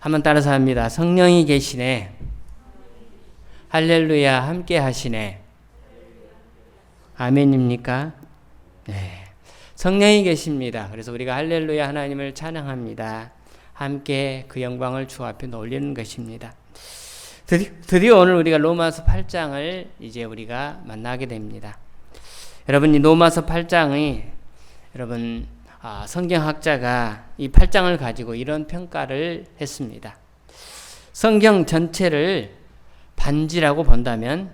한번 따라서 합니다. 성령이 계시네. 할렐루야 함께 하시네. 아멘입니까? 네. 성령이 계십니다. 그래서 우리가 할렐루야 하나님을 찬양합니다. 함께 그 영광을 주 앞에 올리는 것입니다. 드디어 오늘 우리가 로마서 8장을 이제 우리가 만나게 됩니다. 여러분, 이 로마서 8장이 여러분 성경학자가 이 8장을 가지고 이런 평가를 했습니다. 성경 전체를 반지라고 본다면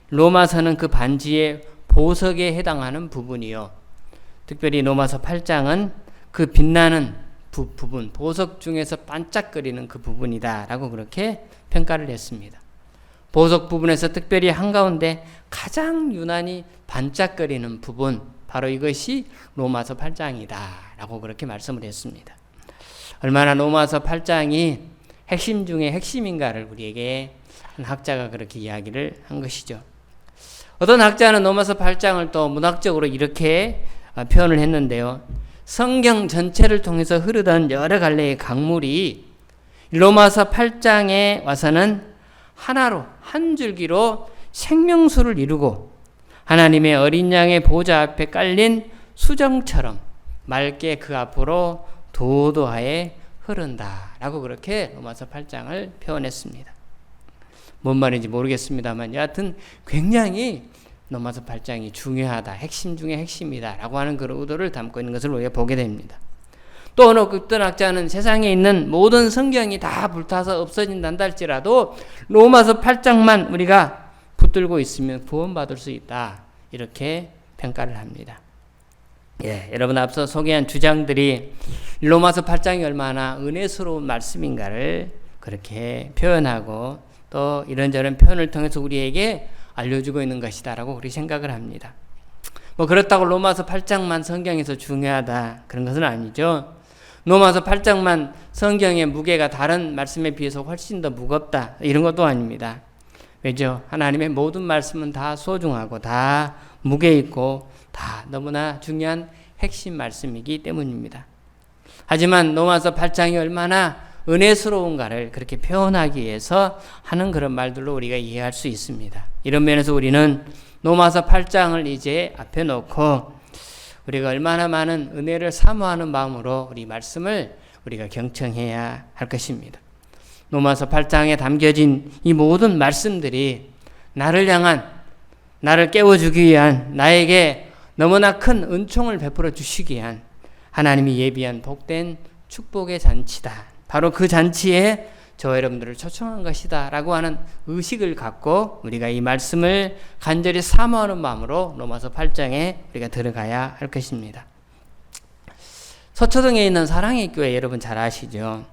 로마서는 그 반지의 보석에 해당하는 부분이요, 특별히 로마서 8장은 그 빛나는 부분, 보석 중에서 반짝거리는 그 부분이다 라고 그렇게 평가를 했습니다. 보석 부분에서 특별히 한가운데 가장 유난히 반짝거리는 부분, 바로 이것이 로마서 8장이다 라고 그렇게 말씀을 했습니다. 얼마나 로마서 8장이 핵심 중에 핵심인가를 우리에게 한 학자가 그렇게 이야기를 한 것이죠. 어떤 학자는 로마서 8장을 또 문학적으로 이렇게 표현을 했는데요. 성경 전체를 통해서 흐르던 여러 갈래의 강물이 로마서 8장에 와서는 하나로, 한 줄기로 생명수를 이루고 하나님의 어린 양의 보좌 앞에 깔린 수정처럼 맑게 그 앞으로 도도하게 흐른다라고 그렇게 로마서 8장을 표현했습니다. 뭔 말인지 모르겠습니다만 여하튼 굉장히 로마서 8장이 중요하다, 핵심 중에 핵심이다 라고 하는 그런 의도를 담고 있는 것을 우리가 보게 됩니다. 또 어떤 학자는 세상에 있는 모든 성경이 다 불타서 없어진단다 할지라도 로마서 8장만 우리가 붙들고 있으면 구원받을 수 있다, 이렇게 평가를 합니다. 여러분, 앞서 소개한 주장들이 로마서 8장이 얼마나 은혜스러운 말씀인가를 그렇게 표현하고 또 이런저런 표현을 통해서 우리에게 알려주고 있는 것이다 라고 우리 생각을 합니다. 그렇다고 로마서 8장만 성경에서 중요하다 그런 것은 아니죠. 로마서 8장만 성경의 무게가 다른 말씀에 비해서 훨씬 더 무겁다 이런 것도 아닙니다. 왜죠? 하나님의 모든 말씀은 다 소중하고 다 무게 있고 다 너무나 중요한 핵심 말씀이기 때문입니다. 하지만 로마서 8장이 얼마나 은혜스러운가를 그렇게 표현하기 위해서 하는 그런 말들로 우리가 이해할 수 있습니다. 이런 면에서 우리는 로마서 8장을 이제 앞에 놓고 우리가 얼마나 많은 은혜를 사모하는 마음으로 우리 말씀을 우리가 경청해야 할 것입니다. 로마서 8장에 담겨진 이 모든 말씀들이 나를 향한, 나를 깨워주기 위한, 나에게 너무나 큰 은총을 베풀어 주시기 위한 하나님이 예비한 복된 축복의 잔치다. 바로 그 잔치에 저 여러분들을 초청한 것이다 라고 하는 의식을 갖고 우리가 이 말씀을 간절히 사모하는 마음으로 로마서 8장에 우리가 들어가야 할 것입니다. 서초동에 있는 사랑의 교회 여러분 잘 아시죠?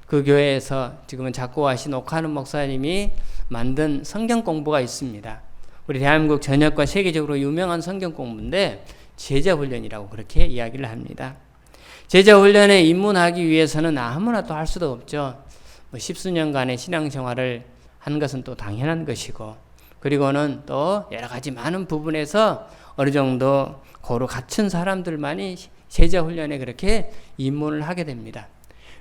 그 교회에서 지금은 작고하신 옥하는 목사님이 만든 성경 공부가 있습니다. 우리 대한민국 전역과 세계적으로 유명한 성경 공부인데 제자훈련이라고 그렇게 이야기를 합니다. 제자훈련에 입문하기 위해서는 아무나 또 할 수도 없죠. 10수년간의 신앙생활을 하는 것은 또 당연한 것이고, 그리고는 또 여러 가지 많은 부분에서 어느 정도 고루 갖춘 사람들만이 제자훈련에 그렇게 입문을 하게 됩니다.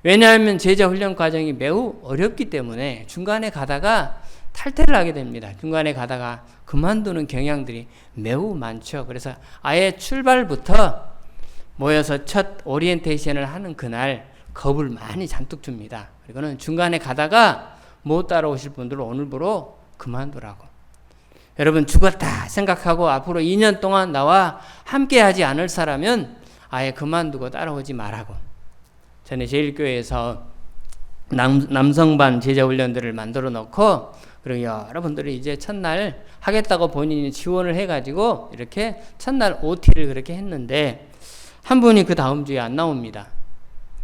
왜냐하면 제자훈련 과정이 매우 어렵기 때문에 중간에 가다가 탈퇴를 하게 됩니다. 중간에 가다가 그만두는 경향들이 매우 많죠. 그래서 아예 출발부터 모여서 첫 오리엔테이션을 하는 그날 겁을 많이 잔뜩 줍니다. 그리고는 중간에 가다가 못 따라오실 분들은 오늘부로 그만두라고. 여러분, 죽었다 생각하고 앞으로 2년 동안 나와 함께하지 않을 사람은 아예 그만두고 따라오지 말라고. 전에 제일교회에서 남성반 제자훈련들을 만들어 놓고, 그리고 여러분들이 이제 첫날 하겠다고 본인이 지원을 해가지고 이렇게 첫날 OT를 그렇게 했는데 한 분이 그 다음 주에 안 나옵니다.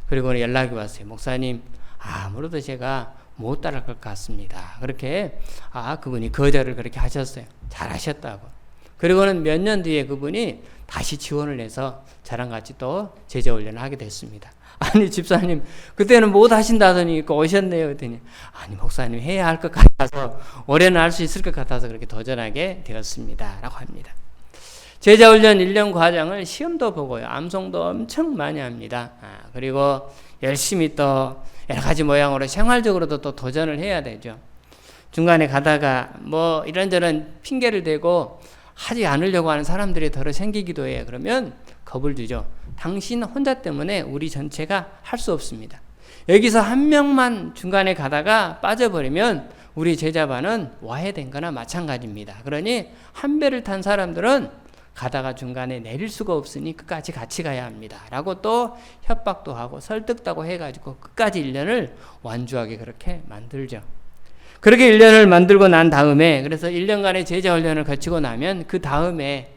그리고 연락이 왔어요. 목사님, 아무래도 제가 못 따라갈 것 같습니다. 그렇게 그분이 거절을 그렇게 하셨어요. 잘하셨다고. 그리고는 몇 년 뒤에 그분이 다시 지원을 해서 저랑 같이 또 제자훈련을 하게 됐습니다. 아니, 집사님 그때는 못 하신다더니 오셨네요. 그랬더니 아니, 목사님 해야 할 것 같아서 올해는 할 수 있을 것 같아서 그렇게 도전하게 되었습니다 라고 합니다. 제자훈련 1년 과정을 시험도 보고요, 암송도 엄청 많이 합니다. 그리고 열심히 또 여러 가지 모양으로 생활적으로도 또 도전을 해야 되죠. 중간에 가다가 뭐 이런저런 핑계를 대고 하지 않으려고 하는 사람들이 덜어 생기기도 해요. 그러면 겁을 주죠. 당신 혼자 때문에 우리 전체가 할 수 없습니다. 여기서 한 명만 중간에 가다가 빠져버리면 우리 제자반은 와해된 거나 마찬가지입니다. 그러니 한 배를 탄 사람들은 가다가 중간에 내릴 수가 없으니 끝까지 같이 가야 합니다. 라고 또 협박도 하고 설득도 하고 해가지고 끝까지 1년을 완주하게 그렇게 만들죠. 그렇게 1년을 만들고 난 다음에, 그래서 1년간의 제자훈련을 거치고 나면 그 다음에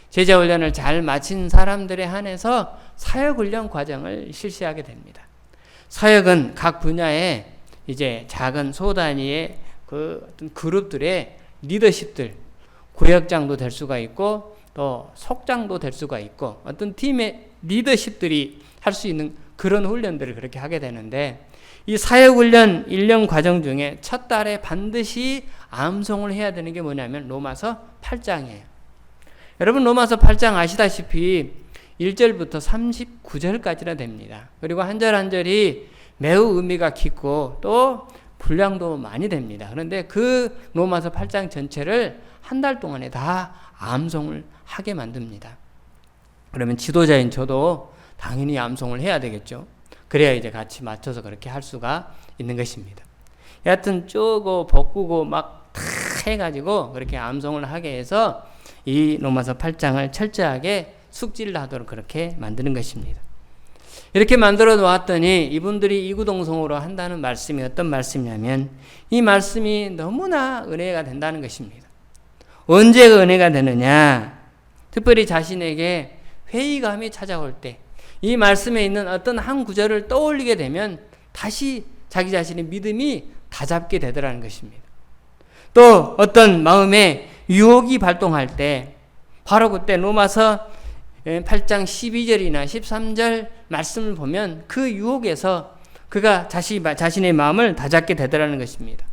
제자훈련을 잘 마친 사람들에 한해서 사역훈련 과정을 실시하게 됩니다. 사역은 각 분야의 이제 작은 소단위의 그 어떤 그룹들의 리더십들, 구역장도 될 수가 있고 또 속장도 될 수가 있고 어떤 팀의 리더십들이 할 수 있는 그런 훈련들을 그렇게 하게 되는데, 이 사역훈련 1년 과정 중에 첫 달에 반드시 암송을 해야 되는 게 뭐냐면 로마서 8장이에요. 여러분 로마서 8장 아시다시피 1절부터 39절까지나 됩니다. 그리고 한 절 한 절이 매우 의미가 깊고 또 분량도 많이 됩니다. 그런데 그 로마서 8장 전체를 한 달 동안에 다 암송을 하게 만듭니다. 그러면 지도자인 저도 당연히 암송을 해야 되겠죠. 그래야 이제 같이 맞춰서 그렇게 할 수가 있는 것입니다. 여하튼 쪼고 볶고 막 다 해가지고 그렇게 암송을 하게 해서 이 로마서 8장을 철저하게 숙지를 하도록 그렇게 만드는 것입니다. 이렇게 만들어 놓았더니 이분들이 이구동성으로 한다는 말씀이 어떤 말씀이냐면 이 말씀이 너무나 은혜가 된다는 것입니다. 언제 은혜가 되느냐? 특별히 자신에게 회의감이 찾아올 때 이 말씀에 있는 어떤 한 구절을 떠올리게 되면 다시 자기 자신의 믿음이 다잡게 되더라는 것입니다. 또 어떤 마음에 유혹이 발동할 때 바로 그때 로마서 8장 12절이나 13절 말씀을 보면 그 유혹에서 그가 자신의 마음을 다잡게 되더라는 것입니다.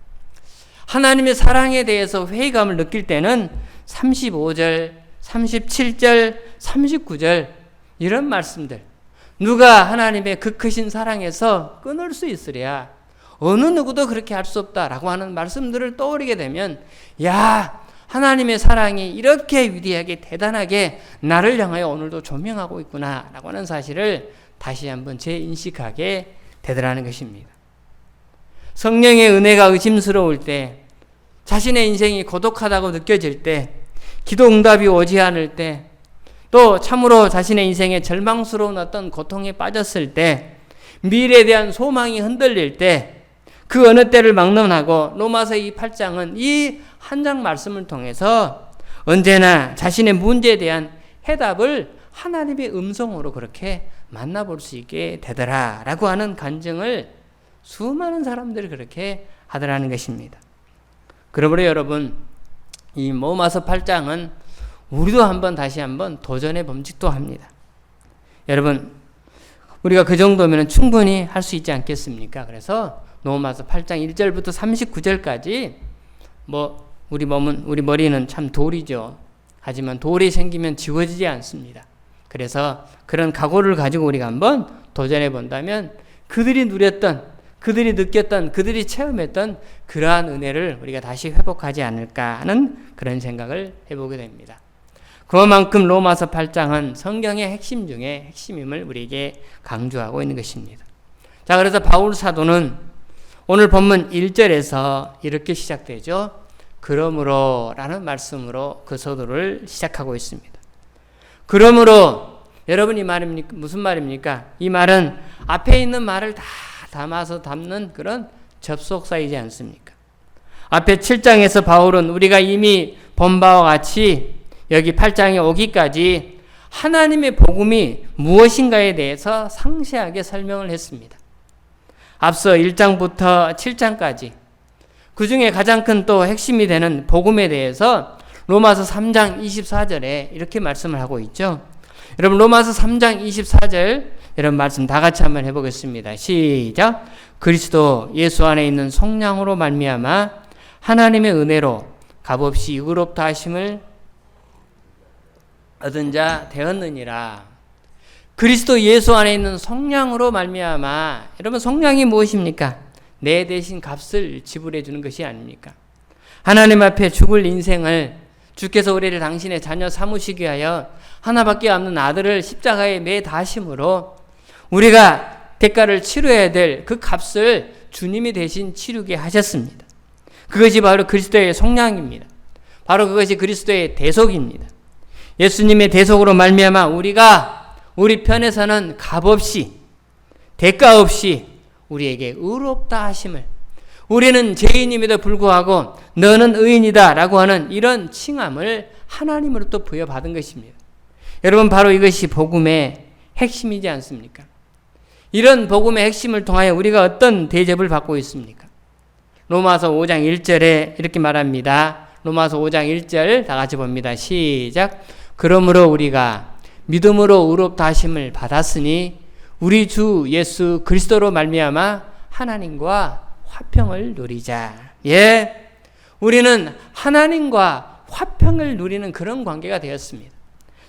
하나님의 사랑에 대해서 회의감을 느낄 때는 35절, 37절, 39절 이런 말씀들, 누가 하나님의 그 크신 사랑에서 끊을 수 있으랴, 어느 누구도 그렇게 할 수 없다라고 하는 말씀들을 떠올리게 되면 야, 하나님의 사랑이 이렇게 위대하게 대단하게 나를 향하여 오늘도 조명하고 있구나 라고 하는 사실을 다시 한번 재인식하게 되더라는 것입니다. 성령의 은혜가 의심스러울 때, 자신의 인생이 고독하다고 느껴질 때, 기도 응답이 오지 않을 때, 또 참으로 자신의 인생에 절망스러운 어떤 고통에 빠졌을 때, 미래에 대한 소망이 흔들릴 때, 그 어느 때를 막론하고 로마서 이 8장은 이 한 장 말씀을 통해서 언제나 자신의 문제에 대한 해답을 하나님의 음성으로 그렇게 만나볼 수 있게 되더라라고 하는 간증을 수많은 사람들이 그렇게 하더라는 것입니다. 그러므로 여러분, 이 로마서 8장은 우리도 다시 한번 도전해 봄직도 합니다. 여러분, 우리가 그 정도면 충분히 할 수 있지 않겠습니까? 그래서 로마서 8장 1절부터 39절까지 우리 머리는 참 돌이죠. 하지만 돌이 생기면 지워지지 않습니다. 그래서 그런 각오를 가지고 우리가 한번 도전해 본다면 그들이 누렸던, 그들이 느꼈던, 그들이 체험했던 그러한 은혜를 우리가 다시 회복하지 않을까 하는 그런 생각을 해보게 됩니다. 그만큼 로마서 8장은 성경의 핵심 중에 핵심임을 우리에게 강조하고 있는 것입니다. 자, 그래서 바울 사도는 오늘 본문 1절에서 이렇게 시작되죠. 그러므로 라는 말씀으로 그 서두를 시작하고 있습니다. 그러므로, 여러분 이 말입니까? 무슨 말입니까? 이 말은 앞에 있는 말을 다 담아서 담는 그런 접속사이지 않습니까? 앞에 7장에서 바울은 우리가 이미 본 바와 같이 여기 8장에 오기까지 하나님의 복음이 무엇인가에 대해서 상세하게 설명을 했습니다. 앞서 1장부터 7장까지 그 중에 가장 큰 또 핵심이 되는 복음에 대해서 로마서 3장 24절에 이렇게 말씀을 하고 있죠. 여러분 로마서 3장 24절 이런 말씀 다 같이 한번 해보겠습니다. 시작. 그리스도 예수 안에 있는 속량으로 말미암아 하나님의 은혜로 값없이 의롭다 하심을 얻은 자 되었느니라. 그리스도 예수 안에 있는 성령으로 말미암아, 여러분 성령이 무엇입니까? 내 대신 값을 지불해 주는 것이 아닙니까? 하나님 앞에 죽을 인생을 주께서 우리를 당신의 자녀 삼으시기 위하여 하나밖에 없는 아들을 십자가에 매 다심으로 우리가 대가를 치러야 될 그 값을 주님이 대신 치르게 하셨습니다. 그것이 바로 그리스도의 속량입니다. 바로 그것이 그리스도의 대속입니다. 예수님의 대속으로 말미암아 우리가 우리 편에서는 값없이 대가 없이 우리에게 의롭다 하심을, 우리는 죄인임에도 불구하고 너는 의인이다 라고 하는 이런 칭함을 하나님으로부터 부여받은 것입니다. 여러분 바로 이것이 복음의 핵심이지 않습니까? 이런 복음의 핵심을 통하여 우리가 어떤 대접을 받고 있습니까? 로마서 5장 1절에 이렇게 말합니다. 로마서 5장 1절 다 같이 봅니다. 시작. 그러므로 우리가 믿음으로 의롭다 하심을 받았으니 우리 주 예수 그리스도로 말미암아 하나님과 화평을 누리자. 예, 우리는 하나님과 화평을 누리는 그런 관계가 되었습니다.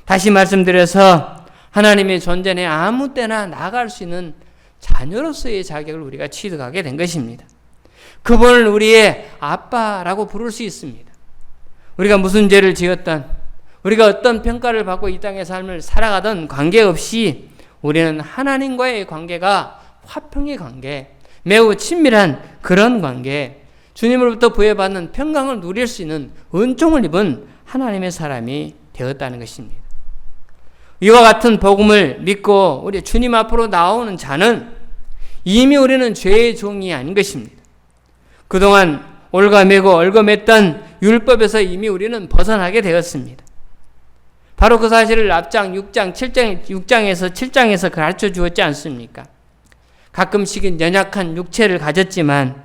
다시 말씀드려서 하나님의 존전에 아무 때나 나아갈 수 있는 자녀로서의 자격을 우리가 취득하게 된 것입니다. 그분을 우리의 아빠라고 부를 수 있습니다. 우리가 무슨 죄를 지었던, 우리가 어떤 평가를 받고 이 땅의 삶을 살아가던 관계없이 우리는 하나님과의 관계가 화평의 관계, 매우 친밀한 그런 관계, 주님으로부터 부여받는 평강을 누릴 수 있는 은총을 입은 하나님의 사람이 되었다는 것입니다. 이와 같은 복음을 믿고 우리 주님 앞으로 나오는 자는 이미 우리는 죄의 종이 아닌 것입니다. 그동안 올가매고 얽어맸던 율법에서 이미 우리는 벗어나게 되었습니다. 바로 그 사실을 앞장 6장에서 7장에서 가르쳐 주었지 않습니까? 가끔씩은 연약한 육체를 가졌지만,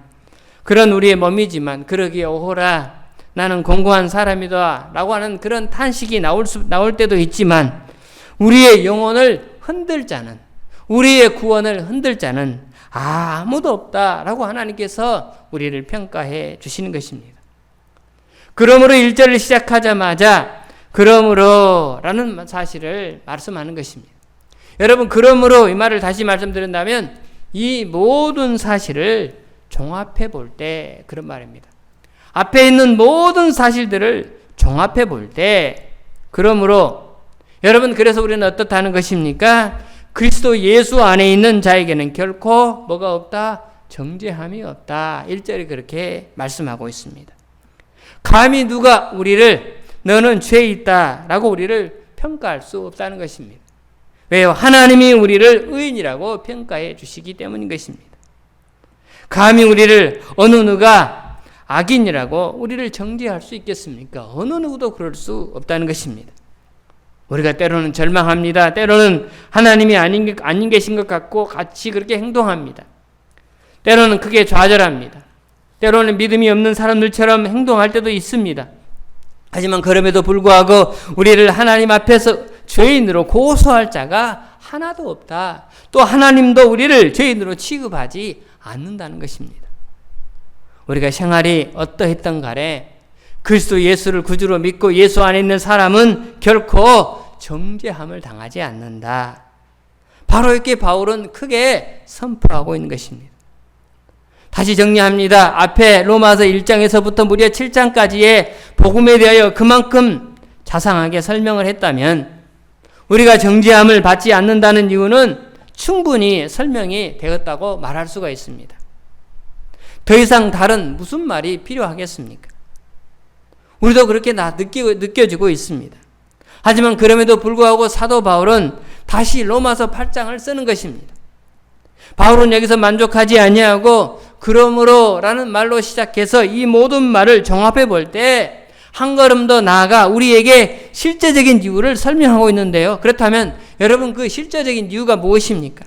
그런 우리의 몸이지만 그러기에 오호라 나는 공고한 사람이다 라고 하는 그런 탄식이 나올 때도 있지만, 우리의 영혼을 흔들 자는, 우리의 구원을 흔들 자는 아무도 없다라고 하나님께서 우리를 평가해 주시는 것입니다. 그러므로 1절을 시작하자마자 그러므로 라는 사실을 말씀하는 것입니다. 여러분, 그러므로 이 말을 다시 말씀드린다면 이 모든 사실을 종합해 볼 때 그런 말입니다. 앞에 있는 모든 사실들을 종합해 볼 때 그러므로, 여러분, 그래서 우리는 어떻다는 것입니까? 그리스도 예수 안에 있는 자에게는 결코 뭐가 없다? 정죄함이 없다. 1절이 그렇게 말씀하고 있습니다. 감히 누가 우리를 너는 죄 있다 라고 우리를 평가할 수 없다는 것입니다. 왜요? 하나님이 우리를 의인이라고 평가해 주시기 때문인 것입니다. 감히 우리를 어느 누가 악인이라고 우리를 정죄할 수 있겠습니까? 어느 누구도 그럴 수 없다는 것입니다. 우리가 때로는 절망합니다. 때로는 하나님이 아닌 계신 것 같고 같이 그렇게 행동합니다. 때로는 크게 좌절합니다. 때로는 믿음이 없는 사람들처럼 행동할 때도 있습니다. 하지만 그럼에도 불구하고 우리를 하나님 앞에서 죄인으로 고소할 자가 하나도 없다. 또 하나님도 우리를 죄인으로 취급하지 않는다는 것입니다. 우리가 생활이 어떠했던 간에 그리스도 예수를 구주로 믿고 예수 안에 있는 사람은 결코 정죄함을 당하지 않는다. 바로 이렇게 바울은 크게 선포하고 있는 것입니다. 다시 정리합니다. 앞에 로마서 1장에서부터 무려 7장까지의 복음에 대하여 그만큼 자상하게 설명을 했다면 우리가 정죄함을 받지 않는다는 이유는 충분히 설명이 되었다고 말할 수가 있습니다. 더 이상 다른 무슨 말이 필요하겠습니까? 우리도 그렇게 느껴지고 있습니다. 하지만 그럼에도 불구하고 사도 바울은 다시 로마서 8장을 쓰는 것입니다. 바울은 여기서 만족하지 아니하고 그러므로 라는 말로 시작해서 이 모든 말을 종합해 볼 때 한 걸음 더 나아가 우리에게 실제적인 이유를 설명하고 있는데요. 그렇다면 여러분, 그 실제적인 이유가 무엇입니까?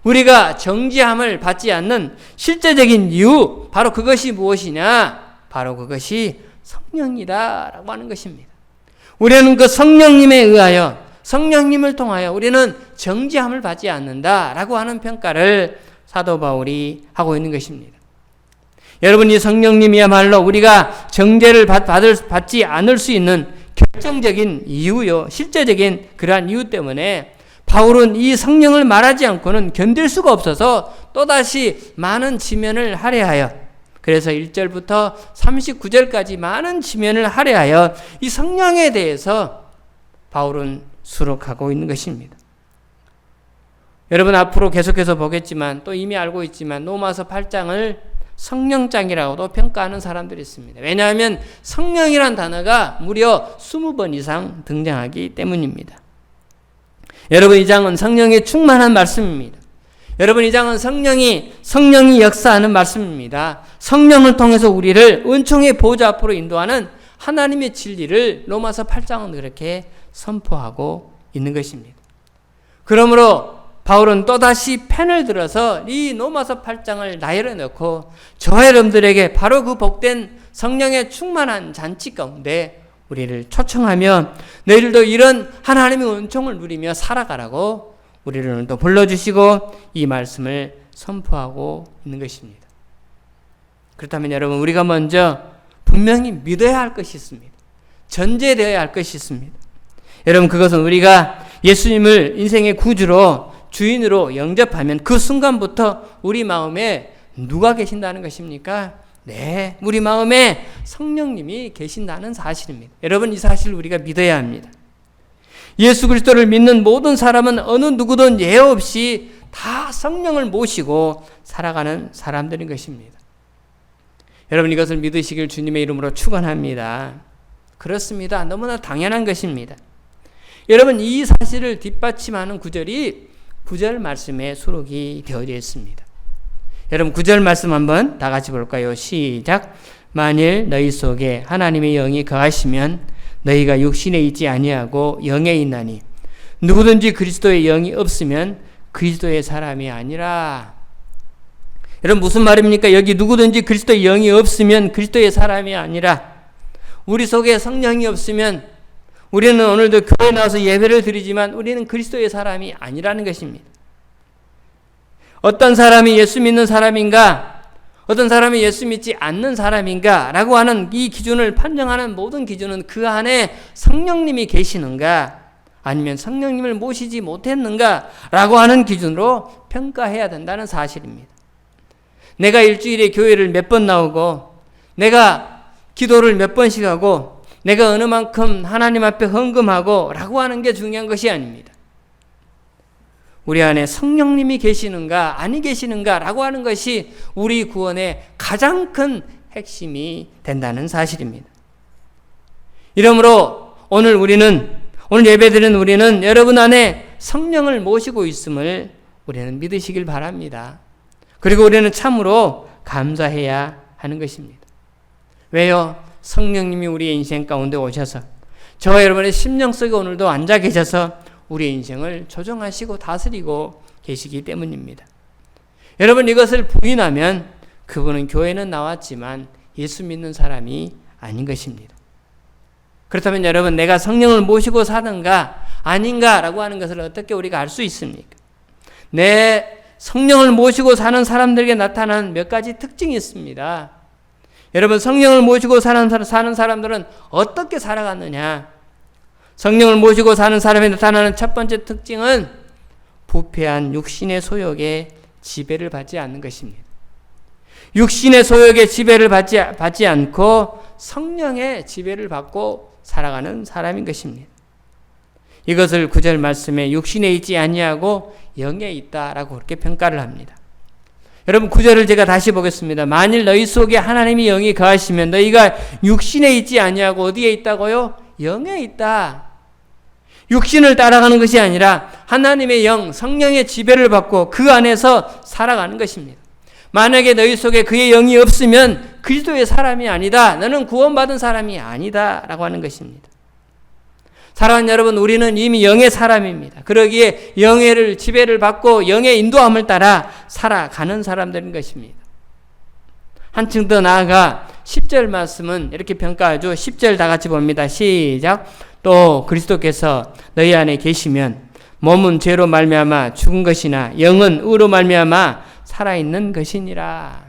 우리가 정죄함을 받지 않는 실제적인 이유, 바로 그것이 무엇이냐? 바로 그것이 성령이다 라고 하는 것입니다. 우리는 그 성령님에 의하여, 성령님을 통하여 우리는 정죄함을 받지 않는다 라고 하는 평가를 사도 바울이 하고 있는 것입니다. 여러분, 이 성령님이야말로 우리가 정죄를 받지 않을 수 있는 결정적인 이유요, 실제적인 그러한 이유 때문에 바울은 이 성령을 말하지 않고는 견딜 수가 없어서 또다시 많은 지면을 할애하여, 그래서 1절부터 39절까지 많은 지면을 할애하여 이 성령에 대해서 바울은 수록하고 있는 것입니다. 여러분 앞으로 계속해서 보겠지만 또 이미 알고 있지만 로마서 8장을 성령장이라고도 평가하는 사람들이 있습니다. 왜냐하면 성령이란 단어가 무려 20번 이상 등장하기 때문입니다. 여러분 이 장은 성령의 충만한 말씀입니다. 여러분 이 장은 성령이 역사하는 말씀입니다. 성령을 통해서 우리를 은총의 보좌 앞으로 인도하는 하나님의 진리를 로마서 8장은 그렇게 선포하고 있는 것입니다. 그러므로 바울은 또다시 펜을 들어서 이 로마서 8장을 나열해 놓고 저와 여러분들에게 바로 그 복된 성령의 충만한 잔치 가운데 우리를 초청하며 너희들도 이런 하나님의 은총을 누리며 살아가라고 우리를 오늘도 불러주시고 이 말씀을 선포하고 있는 것입니다. 그렇다면 여러분 우리가 먼저 분명히 믿어야 할 것이 있습니다. 전제되어야 할 것이 있습니다. 여러분 그것은 우리가 예수님을 인생의 구주로 주인으로 영접하면 그 순간부터 우리 마음에 누가 계신다는 것입니까? 네, 우리 마음에 성령님이 계신다는 사실입니다. 여러분 이 사실을 우리가 믿어야 합니다. 예수 그리스도를 믿는 모든 사람은 어느 누구든 예외 없이 다 성령을 모시고 살아가는 사람들인 것입니다. 여러분 이것을 믿으시길 주님의 이름으로 축원합니다. 그렇습니다. 너무나 당연한 것입니다. 여러분 이 사실을 뒷받침하는 구절이 9절 말씀에 수록이 되어져 있습니다. 여러분 9절 말씀 한번 다 같이 볼까요? 시작. 만일 너희 속에 하나님의 영이 거하시면 너희가 육신에 있지 아니하고 영에 있나니 누구든지 그리스도의 영이 없으면 그리스도의 사람이 아니라. 여러분 무슨 말입니까? 여기 누구든지 그리스도의 영이 없으면 그리스도의 사람이 아니라, 우리 속에 성령이 없으면 우리는 오늘도 교회에 나와서 예배를 드리지만 우리는 그리스도의 사람이 아니라는 것입니다. 어떤 사람이 예수 믿는 사람인가, 어떤 사람이 예수 믿지 않는 사람인가 라고 하는 이 기준을 판정하는 모든 기준은 그 안에 성령님이 계시는가 아니면 성령님을 모시지 못했는가 라고 하는 기준으로 평가해야 된다는 사실입니다. 내가 일주일에 교회를 몇 번 나오고 내가 기도를 몇 번씩 하고 내가 어느 만큼 하나님 앞에 헌금하고 라고 하는 게 중요한 것이 아닙니다. 우리 안에 성령님이 계시는가 아니 계시는가 라고 하는 것이 우리 구원의 가장 큰 핵심이 된다는 사실입니다. 이러므로 오늘 예배드리는 우리는 여러분 안에 성령을 모시고 있음을 우리는 믿으시길 바랍니다. 그리고 우리는 참으로 감사해야 하는 것입니다. 왜요? 성령님이 우리의 인생 가운데 오셔서 저와 여러분의 심령 속에 오늘도 앉아 계셔서 우리의 인생을 조정하시고 다스리고 계시기 때문입니다. 여러분 이것을 부인하면 그분은 교회는 나왔지만 예수 믿는 사람이 아닌 것입니다. 그렇다면 여러분 내가 성령을 모시고 사는가 아닌가라고 하는 것을 어떻게 우리가 알 수 있습니까? 내 성령을 모시고 사는 사람들에게 나타나는 몇 가지 특징이 있습니다. 여러분 성령을 모시고 사는 사람들은 어떻게 살아갔느냐? 성령을 모시고 사는 사람에 나타나는 첫 번째 특징은 부패한 육신의 소욕에 지배를 받지 않는 것입니다. 육신의 소욕에 지배를 받지 않고 성령의 지배를 받고 살아가는 사람인 것입니다. 이것을 9절 말씀에 육신에 있지 아니하고 영에 있다라고 그렇게 평가를 합니다. 여러분 9절을 제가 다시 보겠습니다. 만일 너희 속에 하나님의 영이 거하시면 너희가 육신에 있지 아니하고 어디에 있다고요? 영에 있다. 육신을 따라가는 것이 아니라 하나님의 영, 성령의 지배를 받고 그 안에서 살아가는 것입니다. 만약에 너희 속에 그의 영이 없으면 그리스도의 사람이 아니다. 너는 구원받은 사람이 아니다. 라고 하는 것입니다. 사랑하는 여러분, 우리는 이미 영의 사람입니다. 그러기에 영의 지배를 받고 영의 인도함을 따라 살아가는 사람들인 것입니다. 한층 더 나아가 10절 말씀은 이렇게 평가하죠. 10절 다 같이 봅니다. 시작. 또 그리스도께서 너희 안에 계시면 몸은 죄로 말미암아 죽은 것이나 영은 의로 말미암아 살아있는 것이니라.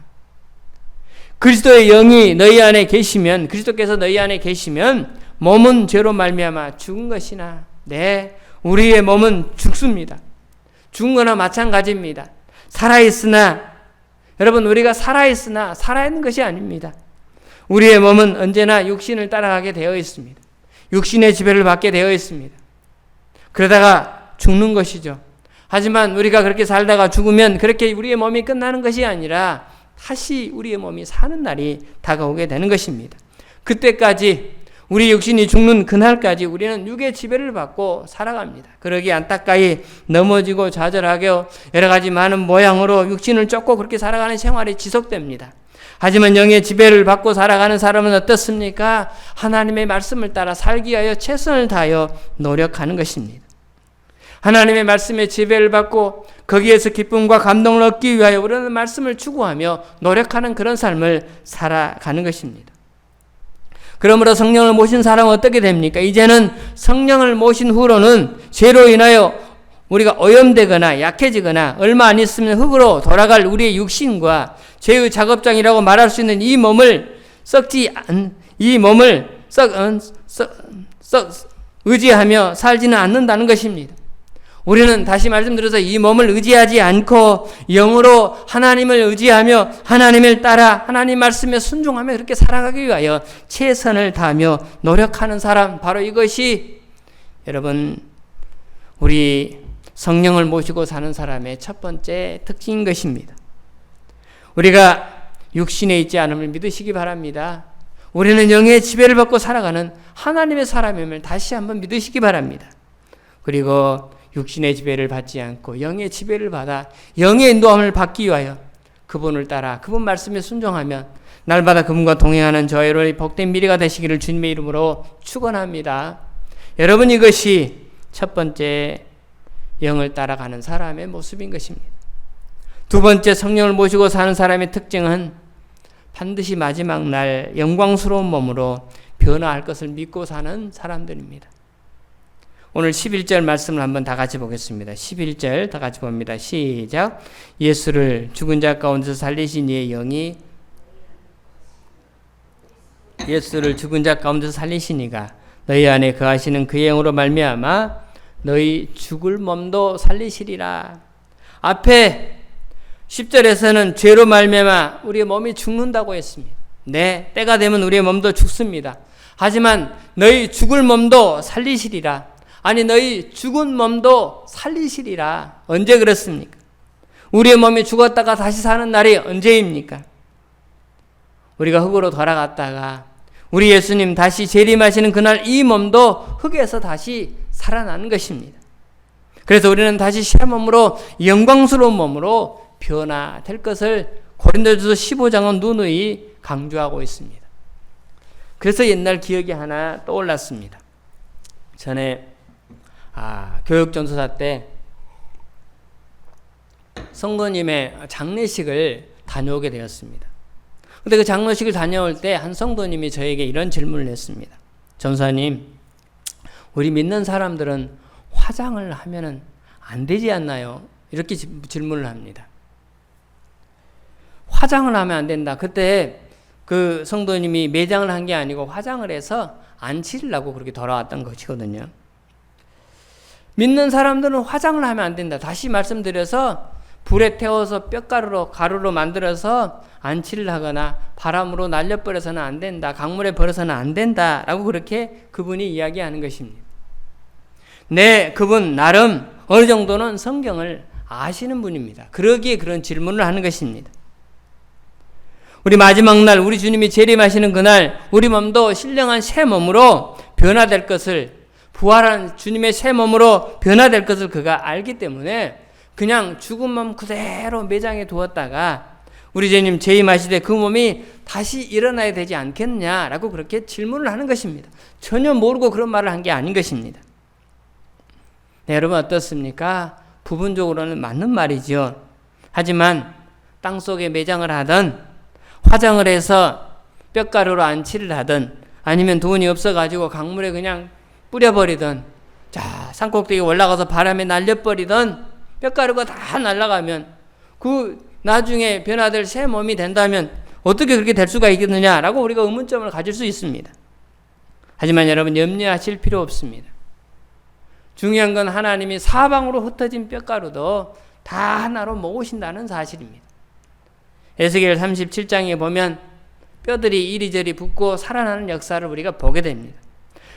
그리스도의 영이 너희 안에 계시면, 그리스도께서 너희 안에 계시면 몸은 죄로 말미암아 죽은 것이나, 우리의 몸은 죽습니다. 죽은 거나 마찬가지입니다. 살아있으나, 여러분, 우리가 살아있으나 살아있는 것이 아닙니다. 우리의 몸은 언제나 육신을 따라가게 되어 있습니다. 육신의 지배를 받게 되어 있습니다. 그러다가 죽는 것이죠. 하지만 우리가 그렇게 살다가 죽으면 그렇게 우리의 몸이 끝나는 것이 아니라 다시 우리의 몸이 사는 날이 다가오게 되는 것입니다. 그때까지 우리 육신이 죽는 그날까지 우리는 육의 지배를 받고 살아갑니다. 그러기 안타까이 넘어지고 좌절하게 여러 가지 많은 모양으로 육신을 쫓고 그렇게 살아가는 생활이 지속됩니다. 하지만 영의 지배를 받고 살아가는 사람은 어떻습니까? 하나님의 말씀을 따라 살기 위하여 최선을 다하여 노력하는 것입니다. 하나님의 말씀에 지배를 받고 거기에서 기쁨과 감동을 얻기 위하여 우리는 말씀을 추구하며 노력하는 그런 삶을 살아가는 것입니다. 그러므로 성령을 모신 사람은 어떻게 됩니까? 이제는 성령을 모신 후로는 죄로 인하여 우리가 오염되거나 약해지거나 얼마 안 있으면 흙으로 돌아갈 우리의 육신과 죄의 작업장이라고 말할 수 있는 이 몸을 의지하며 살지는 않는다는 것입니다. 우리는 다시 말씀드려서 이 몸을 의지하지 않고 영으로 하나님을 의지하며 하나님을 따라 하나님 말씀에 순종하며 그렇게 살아가기 위하여 최선을 다하며 노력하는 사람, 바로 이것이 여러분 우리 성령을 모시고 사는 사람의 첫 번째 특징인 것입니다. 우리가 육신에 있지 않음을 믿으시기 바랍니다. 우리는 영의 지배를 받고 살아가는 하나님의 사람임을 다시 한번 믿으시기 바랍니다. 그리고 육신의 지배를 받지 않고 영의 지배를 받아 영의 인도함을 받기 위하여 그분을 따라 그분 말씀에 순종하면 날마다 그분과 동행하는 저희로 복된 미래가 되시기를 주님의 이름으로 축원합니다. 여러분, 이것이 첫 번째 영을 따라가는 사람의 모습인 것입니다. 두 번째, 성령을 모시고 사는 사람의 특징은 반드시 마지막 날 영광스러운 몸으로 변화할 것을 믿고 사는 사람들입니다. 오늘 11절 말씀을 한번 다 같이 보겠습니다. 11절 다 같이 봅니다. 시작. 예수를 죽은 자 가운데서 살리신 이의 영이 너희 안에 거하시는 그의 영으로 말미암아 너희 죽을 몸도 살리시리라. 앞에 10절에서는 죄로 말미암아 우리의 몸이 죽는다고 했습니다. 네, 때가 되면 우리의 몸도 죽습니다. 하지만 너희 죽을 몸도 살리시리라. 아니, 너희 죽은 몸도 살리시리라. 언제 그렇습니까? 우리의 몸이 죽었다가 다시 사는 날이 언제입니까? 우리가 흙으로 돌아갔다가 우리 예수님 다시 재림하시는 그날 이 몸도 흙에서 다시 살아나는 것입니다. 그래서 우리는 다시 새 몸으로 영광스러운 몸으로 변화될 것을 고린도전서 15장은 누누이 강조하고 있습니다. 그래서 옛날 기억이 하나 떠올랐습니다. 전에 교육전도사 때 성도님의 장례식을 다녀오게 되었습니다. 근데 그 장례식을 다녀올 때 한 성도님이 저에게 이런 질문을 했습니다. 전사님, 우리 믿는 사람들은 화장을 하면은 안 되지 않나요? 이렇게 질문을 합니다. 화장을 하면 안 된다. 그때 그 성도님이 매장을 한 게 아니고 화장을 해서 안치를 하고 그렇게 돌아왔던 것이거든요. 믿는 사람들은 화장을 하면 안 된다. 다시 말씀드려서 불에 태워서 가루로 만들어서 안치를 하거나 바람으로 날려버려서는 안 된다. 강물에 버려서는 안 된다. 라고 그렇게 그분이 이야기하는 것입니다. 네, 그분 나름 어느 정도는 성경을 아시는 분입니다. 그러기에 그런 질문을 하는 것입니다. 우리 마지막 날 우리 주님이 재림하시는 그날 우리 몸도 신령한 새 몸으로 변화될 것을, 부활한 주님의 새 몸으로 변화될 것을 그가 알기 때문에 그냥 죽은 몸 그대로 매장에 두었다가 우리 주님 재림하시되 그 몸이 다시 일어나야 되지 않겠냐라고 그렇게 질문을 하는 것입니다. 전혀 모르고 그런 말을 한 게 아닌 것입니다. 네, 여러분 어떻습니까? 부분적으로는 맞는 말이죠. 하지만 땅속에 매장을 하든 화장을 해서 뼈가루로 안치를 하든 아니면 돈이 없어가지고 강물에 그냥 뿌려버리든 산꼭대기에 올라가서 바람에 날려버리든 뼈가루가 다 날아가면 그 나중에 변화될 새 몸이 된다면 어떻게 그렇게 될 수가 있겠느냐라고 우리가 의문점을 가질 수 있습니다. 하지만 여러분 염려하실 필요 없습니다. 중요한 건 하나님이 사방으로 흩어진 뼈가루도 다 하나로 모으신다는 사실입니다. 에스겔 37장에 보면 뼈들이 이리저리 붙고 살아나는 역사를 우리가 보게 됩니다.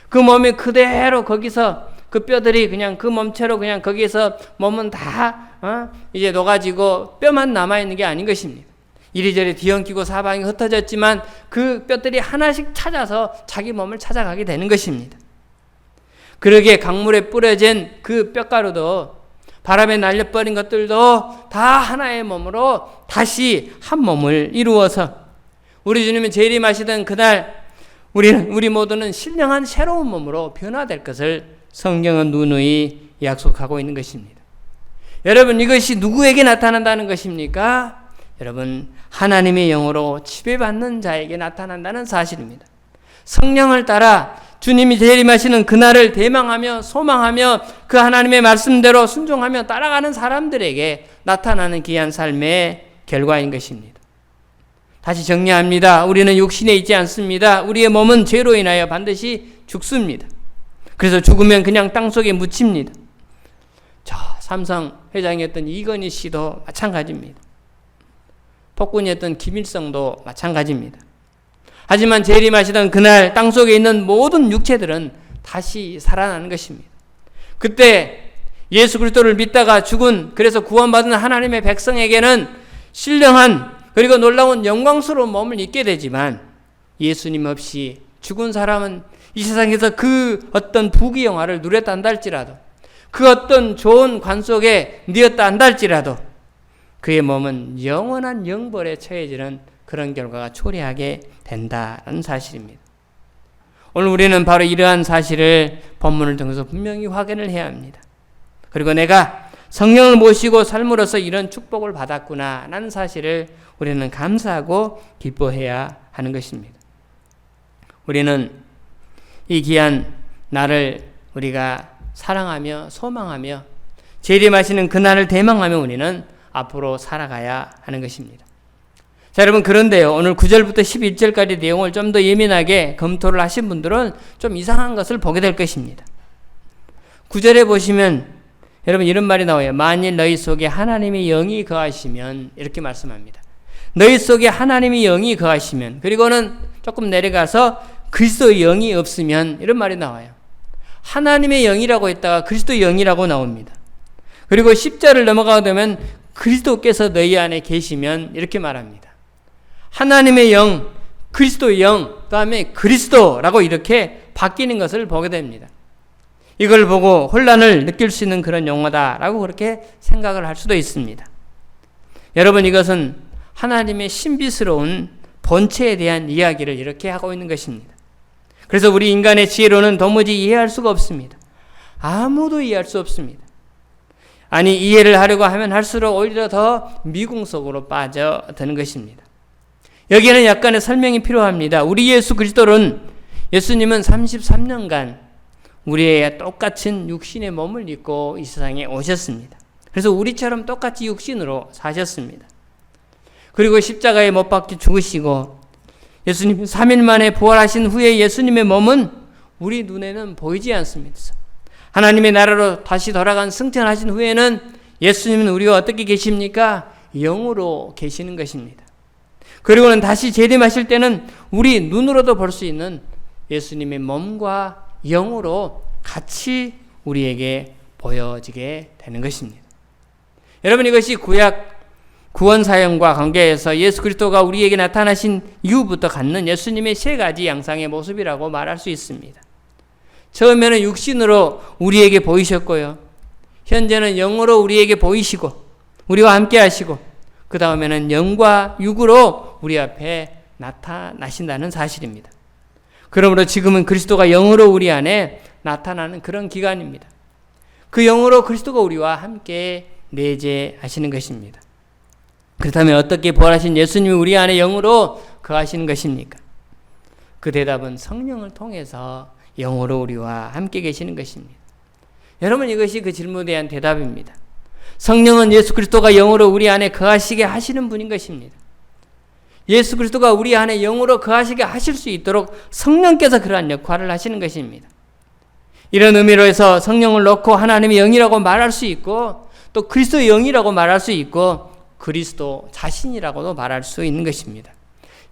그 몸이 그대로 거기서 그 뼈들이 그냥 그 몸체로 그냥 거기에서 몸은 다 이제 녹아지고 뼈만 남아있는 게 아닌 것입니다. 이리저리 뒤엉키고 사방이 흩어졌지만 그 뼈들이 하나씩 찾아서 자기 몸을 찾아가게 되는 것입니다. 그러기에 강물에 뿌려진 그 뼈가루도 바람에 날려버린 것들도 다 하나의 몸으로 다시 한 몸을 이루어서 우리 주님이 재림하시던 그날 우리 모두는 신령한 새로운 몸으로 변화될 것을 성경은 누누이 약속하고 있는 것입니다. 여러분, 이것이 누구에게 나타난다는 것입니까? 여러분, 하나님의 영으로 지배받는 자에게 나타난다는 사실입니다. 성령을 따라 주님이 재림하시는 그날을 대망하며 소망하며 그 하나님의 말씀대로 순종하며 따라가는 사람들에게 나타나는 귀한 삶의 결과인 것입니다. 다시 정리합니다. 우리는 육신에 있지 않습니다. 우리의 몸은 죄로 인하여 반드시 죽습니다. 그래서 죽으면 그냥 땅속에 묻힙니다. 저 삼성 회장이었던 이건희 씨도 마찬가지입니다. 폭군이었던 김일성도 마찬가지입니다. 하지만 재림하시던 그날 땅속에 있는 모든 육체들은 다시 살아나는 것입니다. 그때 예수 그리스도를 믿다가 죽은, 그래서 구원받은 하나님의 백성에게는 신령한 그리고 놀라운 영광스러운 몸을 입게 되지만, 예수님 없이 죽은 사람은 이 세상에서 그 어떤 부귀 영화를 누렸다 한다 할지라도, 그 어떤 좋은 관 속에 누웠다 한다 할지라도 그의 몸은 영원한 영벌에 처해지는 그런 결과가 초래하게 된다는 사실입니다. 오늘 우리는 바로 이러한 사실을 본문을 통해서 분명히 확인을 해야 합니다. 그리고 내가 성령을 모시고 삶으로써 이런 축복을 받았구나 라는 사실을 우리는 감사하고 기뻐해야 하는 것입니다. 우리는 이 귀한 날을 우리가 사랑하며 소망하며 재림하시는 그날을 대망하며 우리는 앞으로 살아가야 하는 것입니다. 자, 여러분, 그런데요, 오늘 9절부터 11절까지 내용을 좀 더 예민하게 검토를 하신 분들은 좀 이상한 것을 보게 될 것입니다. 9절에 보시면 여러분 이런 말이 나와요. 만일 너희 속에 하나님의 영이 거하시면, 이렇게 말씀합니다. 너희 속에 하나님의 영이 거하시면, 그리고는 조금 내려가서 그리스도의 영이 없으면, 이런 말이 나와요. 하나님의 영이라고 했다가 그리스도의 영이라고 나옵니다. 그리고 10절을 넘어가게 되면 그리스도께서 너희 안에 계시면, 이렇게 말합니다. 하나님의 영, 그리스도의 영, 그 다음에 그리스도라고 이렇게 바뀌는 것을 보게 됩니다. 이걸 보고 혼란을 느낄 수 있는 그런 용어다라고 그렇게 생각을 할 수도 있습니다. 여러분, 이것은 하나님의 신비스러운 본체에 대한 이야기를 이렇게 하고 있는 것입니다. 그래서 우리 인간의 지혜로는 도무지 이해할 수가 없습니다. 아무도 이해할 수 없습니다. 아니, 이해를 하려고 하면 할수록 오히려 더 미궁 속으로 빠져드는 것입니다. 여기에는 약간의 설명이 필요합니다. 우리 예수 그리스도는, 예수님은 33년간 우리의 똑같은 육신의 몸을 입고 이 세상에 오셨습니다. 그래서 우리처럼 똑같이 육신으로 사셨습니다. 그리고 십자가에 못 박혀 죽으시고 예수님 3일 만에 부활하신 후에 예수님의 몸은 우리 눈에는 보이지 않습니다. 하나님의 나라로 다시 돌아간 승천하신 후에는 예수님은 우리와 어떻게 계십니까? 영으로 계시는 것입니다. 그리고는 다시 재림하실 때는 우리 눈으로도 볼 수 있는 예수님의 몸과 영으로 같이 우리에게 보여지게 되는 것입니다. 여러분, 이것이 구약 구원 사역과 관계에서 예수 그리스도가 우리에게 나타나신 이후부터 갖는 예수님의 세 가지 양상의 모습이라고 말할 수 있습니다. 처음에는 육신으로 우리에게 보이셨고요. 현재는 영으로 우리에게 보이시고 우리와 함께 하시고, 그 다음에는 영과 육으로 우리 앞에 나타나신다는 사실입니다. 그러므로 지금은 그리스도가 영으로 우리 안에 나타나는 그런 기간입니다. 그 영으로 그리스도가 우리와 함께 내재하시는 것입니다. 그렇다면 어떻게 부활하신 예수님이 우리 안에 영으로 거하시는 것입니까? 그 대답은 성령을 통해서 영으로 우리와 함께 계시는 것입니다. 여러분, 이것이 그 질문에 대한 대답입니다. 성령은 예수 그리스도가 영으로 우리 안에 거하시게 하시는 분인 것입니다. 예수 그리스도가 우리 안에 영으로 거하시게 하실 수 있도록 성령께서 그러한 역할을 하시는 것입니다. 이런 의미로 해서 성령을 넣고 하나님의 영이라고 말할 수 있고 또 그리스도의 영이라고 말할 수 있고 그리스도 자신이라고도 말할 수 있는 것입니다.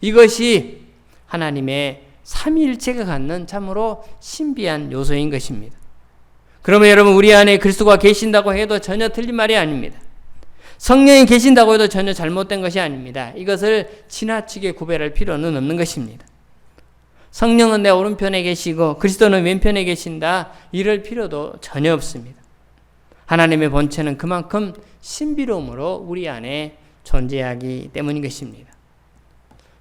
이것이 하나님의 삼위일체가 갖는 참으로 신비한 요소인 것입니다. 그러면 여러분 우리 안에 그리스도가 계신다고 해도 전혀 틀린 말이 아닙니다. 성령이 계신다고 해도 전혀 잘못된 것이 아닙니다. 이것을 지나치게 구별할 필요는 없는 것입니다. 성령은 내 오른편에 계시고 그리스도는 왼편에 계신다 이럴 필요도 전혀 없습니다. 하나님의 본체는 그만큼 신비로움으로 우리 안에 존재하기 때문인 것입니다.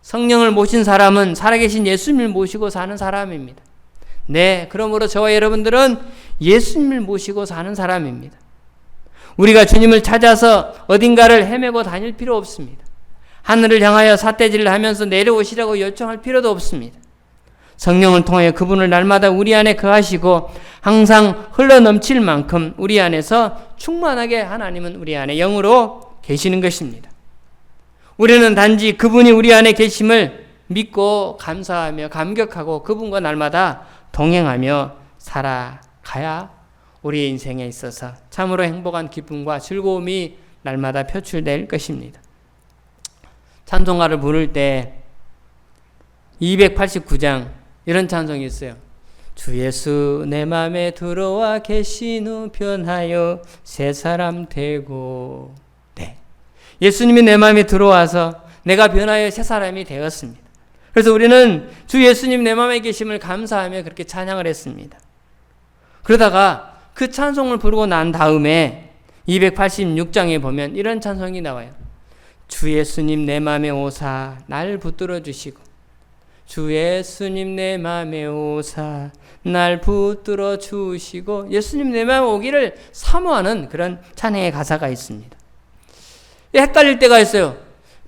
성령을 모신 사람은 살아계신 예수님을 모시고 사는 사람입니다. 네, 그러므로 저와 여러분들은 예수님을 모시고 사는 사람입니다. 우리가 주님을 찾아서 어딘가를 헤매고 다닐 필요 없습니다. 하늘을 향하여 삿대질을 하면서 내려오시라고 요청할 필요도 없습니다. 성령을 통하여 그분을 날마다 우리 안에 거하시고 항상 흘러넘칠 만큼 우리 안에서 충만하게 하나님은 우리 안에 영으로 계시는 것입니다. 우리는 단지 그분이 우리 안에 계심을 믿고 감사하며 감격하고 그분과 날마다 동행하며 살아가야 우리의 인생에 있어서 참으로 행복한 기쁨과 즐거움이 날마다 표출될 것입니다. 찬송가를 부를 때 289장 이런 찬송이 있어요. 주 예수 내 맘에 들어와 계신 후 변하여 새 사람 되고. 네, 예수님이 내 마음에 들어와서 내가 변하여 새 사람이 되었습니다. 그래서 우리는 주 예수님 내 마음에 계심을 감사하며 그렇게 찬양을 했습니다. 그러다가 그 찬송을 부르고 난 다음에 286장에 보면 이런 찬송이 나와요. 주 예수님 내 마음에 오사 날 붙들어 주시고 주 예수님 내 마음에 오사 날 붙들어 주시고 예수님 내 마음에 오기를 사모하는 그런 찬양의 가사가 있습니다. 헷갈릴 때가 있어요.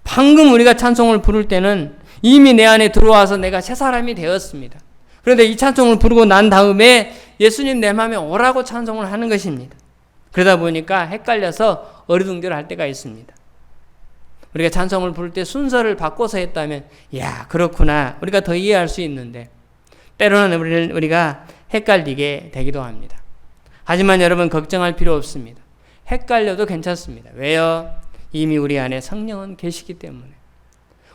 방금 우리가 찬송을 부를 때는 이미 내 안에 들어와서 내가 새 사람이 되었습니다. 그런데 이 찬송을 부르고 난 다음에 예수님 내 마음에 오라고 찬송을 하는 것입니다. 그러다 보니까 헷갈려서 어리둥절할 때가 있습니다. 우리가 찬송을 부를 때 순서를 바꿔서 했다면 야 그렇구나 우리가 더 이해할 수 있는데 때로는 우리가 헷갈리게 되기도 합니다. 하지만 여러분 걱정할 필요 없습니다. 헷갈려도 괜찮습니다. 왜요? 이미 우리 안에 성령은 계시기 때문에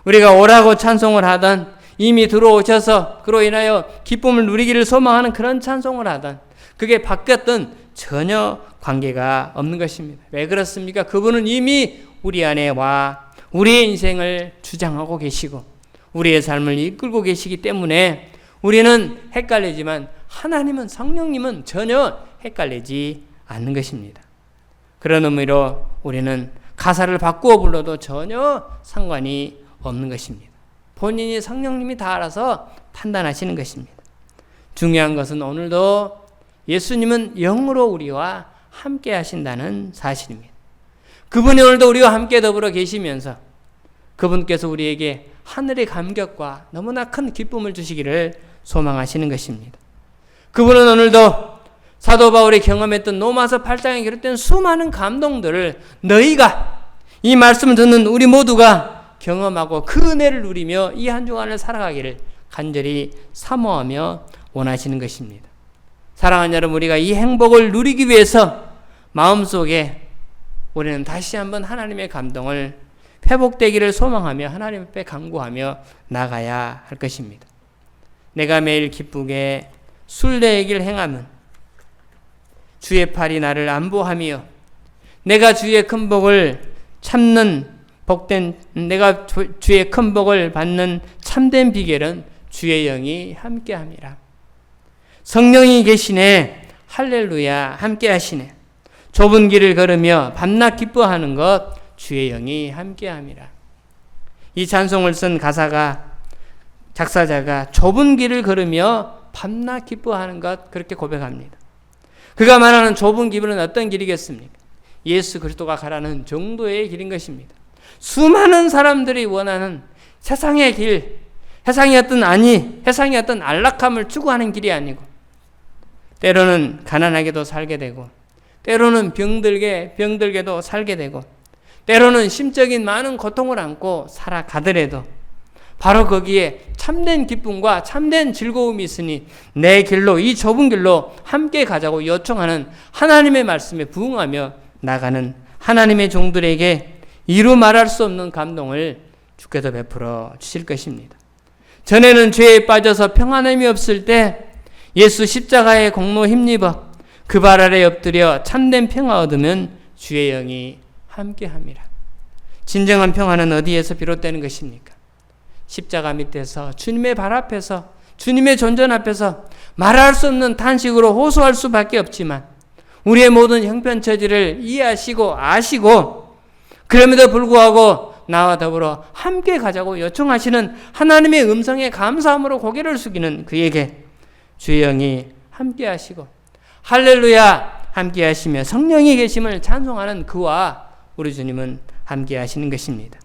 우리가 오라고 찬송을 하던 이미 들어오셔서 그로 인하여 기쁨을 누리기를 소망하는 그런 찬송을 하던 그게 바뀌었던 전혀 관계가 없는 것입니다. 왜 그렇습니까? 그분은 이미 우리 안에 와 우리의 인생을 주장하고 계시고 우리의 삶을 이끌고 계시기 때문에 우리는 헷갈리지만 하나님은 성령님은 전혀 헷갈리지 않는 것입니다. 그런 의미로 우리는 가사를 바꾸어 불러도 전혀 상관이 없는 것입니다. 본인이 성령님이 다 알아서 판단하시는 것입니다. 중요한 것은 오늘도 예수님은 영으로 우리와 함께 하신다는 사실입니다. 그분이 오늘도 우리와 함께 더불어 계시면서 그분께서 우리에게 하늘의 감격과 너무나 큰 기쁨을 주시기를 소망하시는 것입니다. 그분은 오늘도 사도 바울이 경험했던 로마서 8장에 기록된 수많은 감동들을 너희가 이 말씀을 듣는 우리 모두가 경험하고 그 은혜를 누리며 이 한 주간을 살아가기를 간절히 사모하며 원하시는 것입니다. 사랑하는 여러분, 우리가 이 행복을 누리기 위해서 마음속에 우리는 다시 한번 하나님의 감동을 회복되기를 소망하며 하나님 앞에 간구하며 나가야 할 것입니다. 내가 매일 기쁘게 순례의 길 행함은 주의 팔이 나를 안보하며 내가 주의 큰 복을 참는 복된 내가 주의 큰 복을 받는 참된 비결은 주의 영이 함께함이라. 성령이 계시네. 할렐루야. 함께하시네. 좁은 길을 걸으며 밤낮 기뻐하는 것 주의 영이 함께함이라. 이 찬송을 쓴 작사자가 좁은 길을 걸으며 밤낮 기뻐하는 것 그렇게 고백합니다. 그가 말하는 좁은 길은 어떤 길이겠습니까? 예수 그리스도가 가라는 정도의 길인 것입니다. 수많은 사람들이 원하는 세상의 길, 세상의 어떤 안락함을 추구하는 길이 아니고 때로는 가난하게도 살게 되고 때로는 병들게도 살게 되고 때로는 심적인 많은 고통을 안고 살아가더라도 바로 거기에 참된 기쁨과 참된 즐거움이 있으니 내 길로, 이 좁은 길로 함께 가자고 요청하는 하나님의 말씀에 부응하며 나가는 하나님의 종들에게 이루 말할 수 없는 감동을 주께서 베풀어 주실 것입니다. 전에는 죄에 빠져서 평안함이 없을 때 예수 십자가의 공로 힘입어 그 발 아래 엎드려 참된 평화 얻으면 주의 영이 함께합니다. 진정한 평화는 어디에서 비롯되는 것입니까? 십자가 밑에서 주님의 발 앞에서 주님의 존전 앞에서 말할 수 없는 탄식으로 호소할 수밖에 없지만 우리의 모든 형편처지를 이해하시고 아시고 그럼에도 불구하고 나와 더불어 함께 가자고 요청하시는 하나님의 음성에 감사함으로 고개를 숙이는 그에게 주의 영이 함께 하시고 할렐루야 함께 하시며 성령이 계심을 찬송하는 그와 우리 주님은 함께 하시는 것입니다.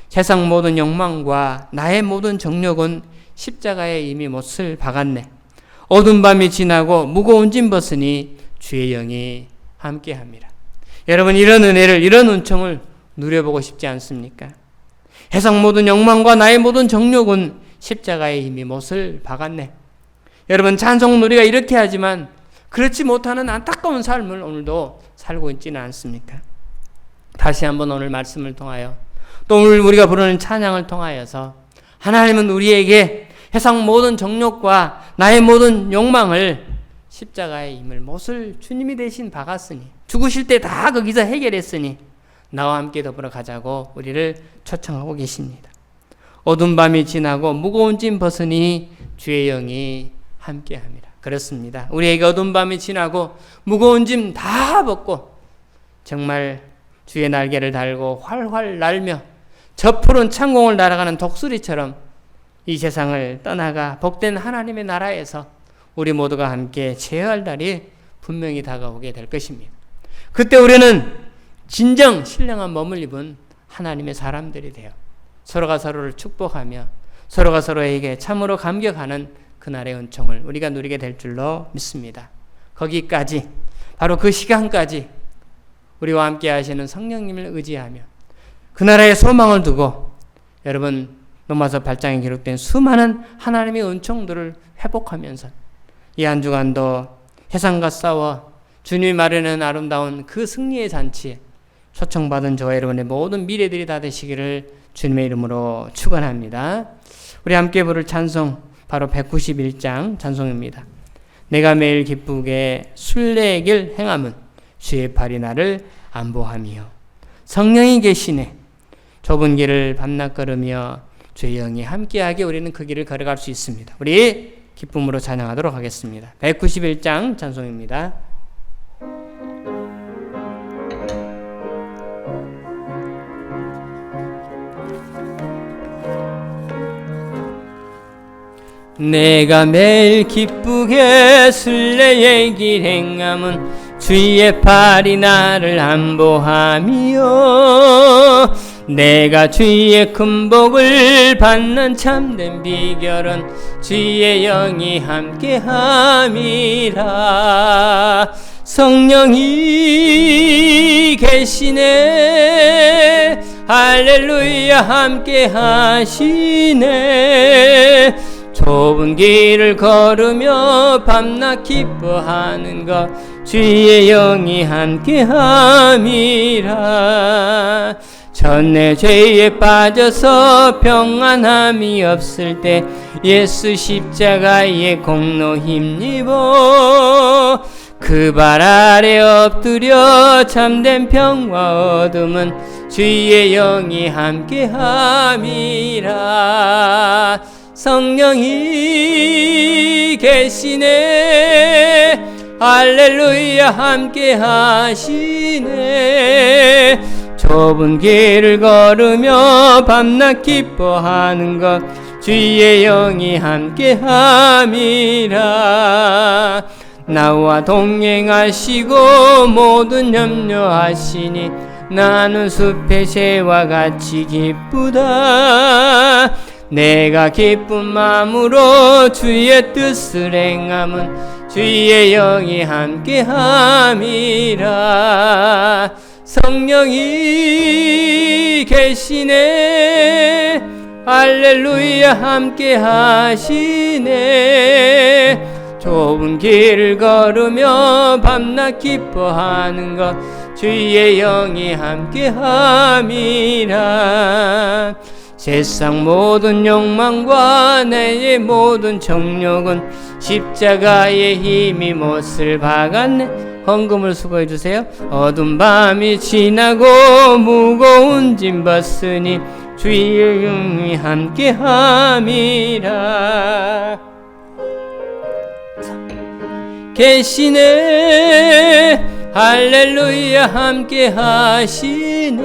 세상 모든 욕망과 나의 모든 정욕은 십자가에 이미 못을 박았네. 어두운 밤이 지나고 무거운 짐 벗으니 주의 영이 함께합니다. 여러분, 이런 은혜를, 이런 은총을 누려보고 싶지 않습니까? 세상 모든 욕망과 나의 모든 정욕은 십자가에 이미 못을 박았네. 여러분, 찬송 우리가 이렇게 하지만 그렇지 못하는 안타까운 삶을 오늘도 살고 있지는 않습니까? 다시 한번 오늘 말씀을 통하여 또 오늘 우리가 부르는 찬양을 통하여서 하나님은 우리에게 세상 모든 정욕과 나의 모든 욕망을 십자가에 임을 못을 주님이 대신 박았으니 죽으실 때 다 거기서 해결했으니 나와 함께 더불어 가자고 우리를 초청하고 계십니다. 어두운 밤이 지나고 무거운 짐 벗으니 주의 영이 함께합니다. 그렇습니다. 우리에게 어두운 밤이 지나고 무거운 짐 다 벗고 정말 주의 날개를 달고 활활 날며 저 푸른 창공을 날아가는 독수리처럼 이 세상을 떠나가 복된 하나님의 나라에서 우리 모두가 함께 제어할 날이 분명히 다가오게 될 것입니다. 그때 우리는 진정 신령한 몸을 입은 하나님의 사람들이 되어 서로가 서로를 축복하며 서로가 서로에게 참으로 감격하는 그날의 은총을 우리가 누리게 될 줄로 믿습니다. 거기까지, 바로 그 시간까지 우리와 함께 하시는 성령님을 의지하며 그 나라의 소망을 두고 여러분, 로마서 8장에 기록된 수많은 하나님의 은총들을 회복하면서 이 한 주간도 세상과 싸워 주님이 마련한 아름다운 그 승리의 잔치에 초청받은 저와 여러분의 모든 미래들이 다 되시기를 주님의 이름으로 축원합니다. 우리 함께 부를 찬송 바로 191장 찬송입니다. 내가 매일 기쁘게 순례의 길 행함은 주의 팔이 나를 안보하며 성령이 계시네. 좁은 길을 밤낮 걸으며 주의 영이 함께하게 우리는 그 길을 걸어갈 수 있습니다. 우리 기쁨으로 찬양하도록 하겠습니다. 191장 찬송입니다. 내가 매일 기쁘게 순례의 길 행함은 주의 팔이 나를 안보하며 내가 주의 큰 복을 받는 참된 비결은 주의 영이 함께함이라. 성령이 계시네. 할렐루야 함께하시네. 좁은 길을 걸으며 밤낮 기뻐하는 것 주의 영이 함께함이라. 전에 죄에 빠져서 평안함이 없을 때 예수 십자가의 공로 힘입어 그 발 아래 엎드려 참된 평화 얻음은 주의 영이 함께함이라. 성령이 계시네. 할렐루야 함께하시네. 좁은 길을 걸으며 밤낮 기뻐하는 것 주의 영이 함께함이라. 나와 동행하시고 모든 염려하시니 나는 숲의 새와 같이 기쁘다. 내가 기쁜 마음으로 주의 뜻을 행함은 주의 영이 함께함이라. 성령이 계시네. 할렐루야 함께 하시네. 좁은 길을 걸으며 밤낮 기뻐하는 것 주의 영이 함께 함이라. 세상 모든 욕망과 내 모든 정욕은 십자가의 힘이 못을 박았네. 헌금을 수고해 주세요. 어두운 밤이 지나고 무거운 짐 벗으니 주의 영이 함께 함이라. 계시네. 할렐루야 함께 하시네.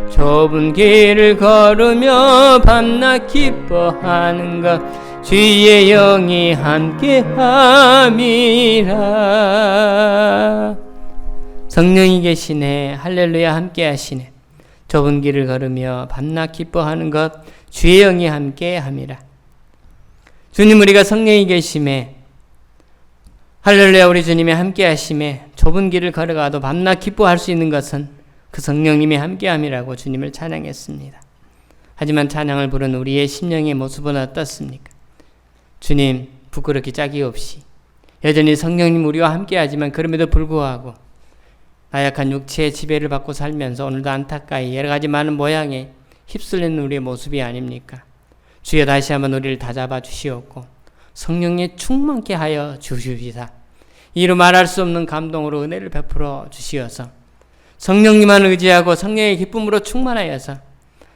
좁은 길을 걸으며 밤낮 기뻐하는 것 주의 영이 함께 함이라. 성령이 계시네. 할렐루야 함께 하시네. 좁은 길을 걸으며 밤낮 기뻐하는 것 주의 영이 함께 함이라. 주님, 우리가 성령이 계심에, 할렐루야 우리 주님이 함께 하심에 좁은 길을 걸어가도 밤낮 기뻐할 수 있는 것은 그 성령님이 함께함이라고 주님을 찬양했습니다. 하지만 찬양을 부른 우리의 심령의 모습은 어떻습니까? 주님, 부끄럽기 짝이 없이 여전히 성령님 우리와 함께하지만 그럼에도 불구하고 나약한 육체의 지배를 받고 살면서 오늘도 안타까이 여러 가지 많은 모양에 휩쓸리는 우리의 모습이 아닙니까? 주여, 다시 한번 우리를 다잡아 주시옵고 성령에 충만케 하여 주시옵시다. 이루 말할 수 없는 감동으로 은혜를 베풀어 주시어서 성령님만 의지하고 성령의 기쁨으로 충만하여서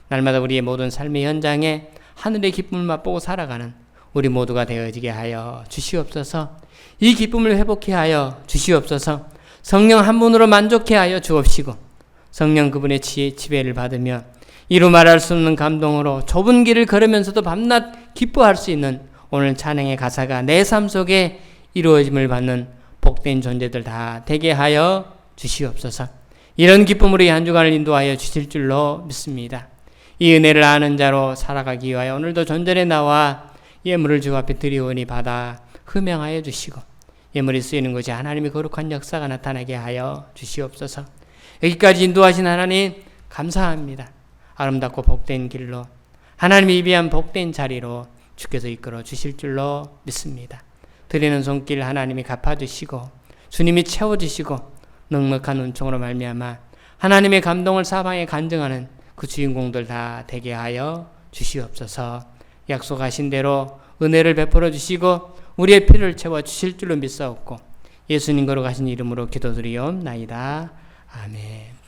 날마다 우리의 모든 삶의 현장에 하늘의 기쁨을 맛보고 살아가는 우리 모두가 되어지게 하여 주시옵소서. 이 기쁨을 회복케 하여 주시옵소서. 성령 한 분으로 만족케 하여 주옵시고 성령 그분의 지배를 받으며 이루 말할 수 없는 감동으로 좁은 길을 걸으면서도 밤낮 기뻐할 수 있는 오늘 찬양의 가사가 내 삶 속에 이루어짐을 받는 복된 존재들 다 되게 하여 주시옵소서. 이런 기쁨으로 이 한 주간을 인도하여 주실 줄로 믿습니다. 이 은혜를 아는 자로 살아가기 위하여 오늘도 존전에 나와 예물을 주 앞에 드리오니 받아 흠양하여 주시고 예물이 쓰이는 곳이 하나님의 거룩한 역사가 나타나게 하여 주시옵소서. 여기까지 인도하신 하나님 감사합니다. 아름답고 복된 길로 하나님이 예비한 복된 자리로 주께서 이끌어 주실 줄로 믿습니다. 드리는 손길 하나님이 갚아주시고 주님이 채워주시고 넉넉한 은총으로 말미암아 하나님의 감동을 사방에 간증하는 그 주인공들 다 되게 하여 주시옵소서. 약속하신 대로 은혜를 베풀어 주시고 우리의 필요를 채워 주실 줄로 믿사옵고 예수님 거룩하신 이름으로 기도드리옵나이다. 아멘.